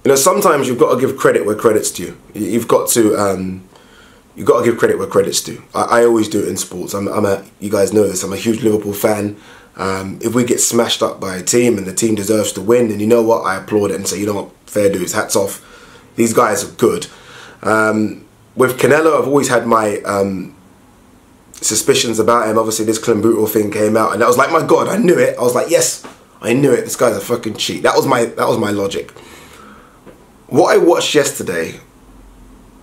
You know, sometimes you've got to give credit where credit's due. You've got to give credit where credit's due. I always do it in sports. You guys know this. I'm a huge Liverpool fan. If we get smashed up by a team and the team deserves to win, then you know what? I applaud it and say, you know what? Fair dues. Hats off. These guys are good. With Canelo, I've always had my suspicions about him. Obviously, this Clenbuterol thing came out, and I was like, my God, I knew it. I was like, yes, I knew it. This guy's a fucking cheat. That was my logic. What I watched yesterday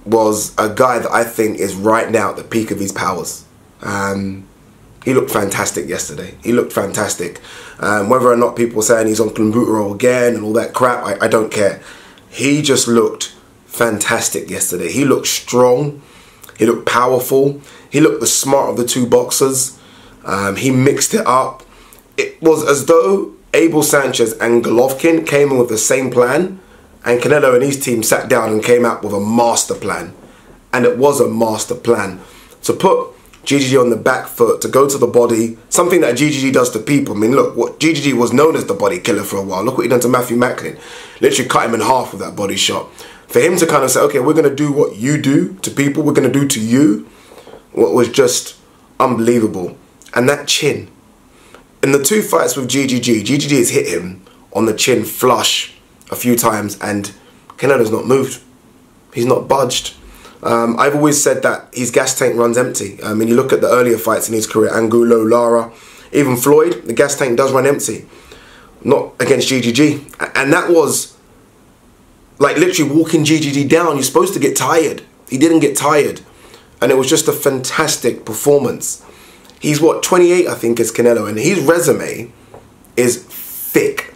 was a guy that I think is right now at the peak of his powers. He looked fantastic yesterday. He looked fantastic. Whether or not people are saying he's on Clenbuterol again and all that crap, I don't care. He just looked fantastic yesterday. He looked strong. He looked powerful. He looked the smart of the two boxers. He mixed it up. It was as though Abel Sanchez and Golovkin came in with the same plan, and Canelo and his team sat down and came out with a master plan. And it was a master plan. To put GGG on the back foot, to go to the body, something that GGG does to people. I mean, look, what GGG was known as the body killer for a while. Look what he done to Matthew Macklin. Literally cut him in half with that body shot. For him to kind of say, okay, we're going to do what you do to people, we're going to do to you, what was just unbelievable. And that chin. In the two fights with GGG has hit him on the chin flush a few times, and Canelo's not moved. He's not budged. I've always said that his gas tank runs empty. I mean, you look at the earlier fights in his career, Angulo, Lara, even Floyd, the gas tank does run empty. Not against GGG. And that was like literally walking GGG down. You're supposed to get tired. He didn't get tired. And it was just a fantastic performance. He's what, 28 I think is Canelo, and his resume is thick.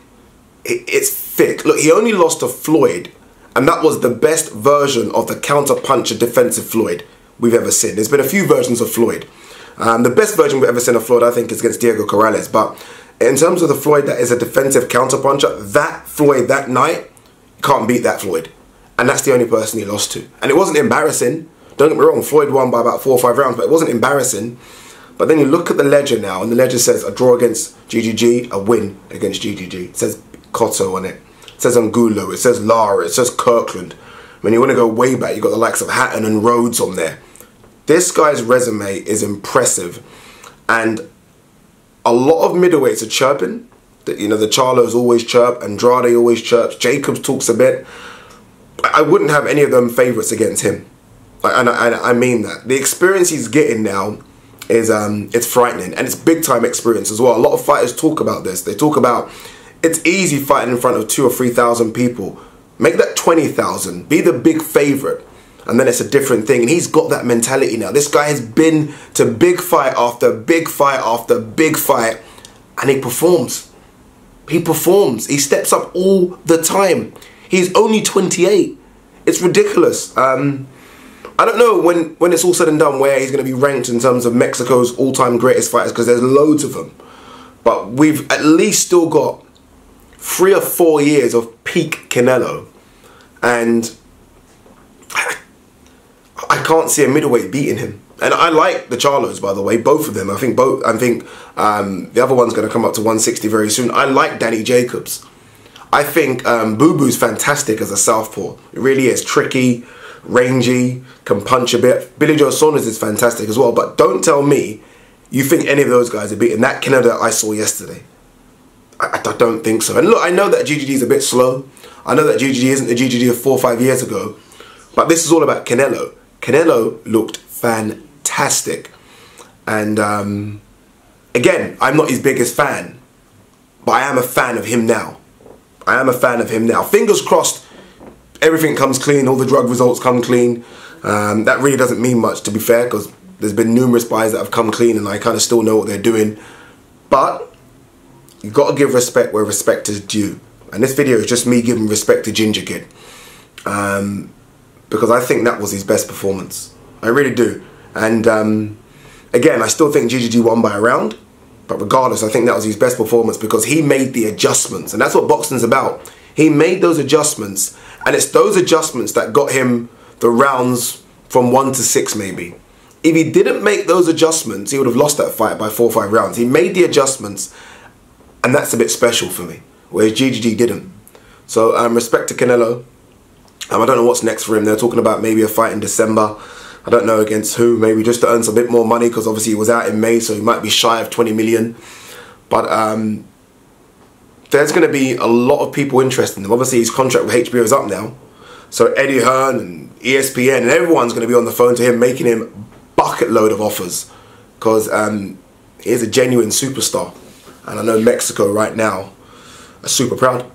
It's thick. Look, he only lost to Floyd, and that was the best version of the counter-puncher defensive Floyd we've ever seen. There's been a few versions of Floyd. The best version we've ever seen of Floyd, I think, is against Diego Corrales. But in terms of the Floyd that is a defensive counter-puncher, that Floyd that night, you can't beat that Floyd. And that's the only person he lost to. And it wasn't embarrassing. Don't get me wrong, Floyd won by about 4 or 5 rounds, but it wasn't embarrassing. But then you look at the ledger now, and the ledger says a draw against GGG, a win against GGG. It says Cotto on it. It says Angulo, it says Lara, it says Kirkland. When you want to go way back, you've got the likes of Hatton and Rhodes on there. This guy's resume is impressive. And a lot of middleweights are chirping. You know, the Charlos always chirp, Andrade always chirps, Jacobs talks a bit. I wouldn't have any of them favourites against him. And I mean that. The experience he's getting now is it's frightening, and it's big time experience as well. A lot of fighters talk about this. They talk about it's easy fighting in front of 2,000 or 3,000 people. Make that 20,000. Be the big favourite, and then it's a different thing. And he's got that mentality now. This guy has been to big fight after big fight after big fight, and he performs. He performs. He steps up all the time. He's only 28. It's ridiculous. I don't know when it's all said and done where he's going to be ranked in terms of Mexico's all-time greatest fighters, because there's loads of them. But we've at least still got 3 or 4 years of peak Canelo. And I can't see a middleweight beating him. And I like the Charlos, by the way, both of them. I think the other one's going to come up to 160 very soon. I like Danny Jacobs. I think Boo Boo's fantastic as a southpaw. It really is tricky, rangy, can punch a bit. Billy Joe Saunders is fantastic as well. But don't tell me you think any of those guys are beating that Canelo that I saw yesterday. I don't think so. And look, I know that GGG is a bit slow. I know that GGG isn't the GGG of 4 or 5 years ago. But this is all about Canelo. Canelo looked fantastic. And again, I'm not his biggest fan, but I am a fan of him now. I am a fan of him now. Fingers crossed everything comes clean, all the drug results come clean. That really doesn't mean much, to be fair, because there's been numerous buys that have come clean and I kind of still know what they're doing. But you've got to give respect where respect is due. And this video is just me giving respect to Ginger Kid. Because I think that was his best performance. I really do. And again, I still think GGG won by a round. But regardless, I think that was his best performance because he made the adjustments. And that's what boxing's about. He made those adjustments. And it's those adjustments that got him the rounds from 1 to 6 maybe. If he didn't make those adjustments, he would have lost that fight by 4 or 5 rounds. He made the adjustments. And that's a bit special for me. Whereas GGG didn't. So respect to Canelo. I don't know what's next for him. They're talking about maybe a fight in December. I don't know against who. Maybe just to earn some bit more money, because obviously he was out in May, so he might be shy of 20 million. But there's going to be a lot of people interested in him. Obviously his contract with HBO is up now. So Eddie Hearn and ESPN and everyone's going to be on the phone to him, making him bucket load of offers. Because he's a genuine superstar. And I know Mexico right now are super proud.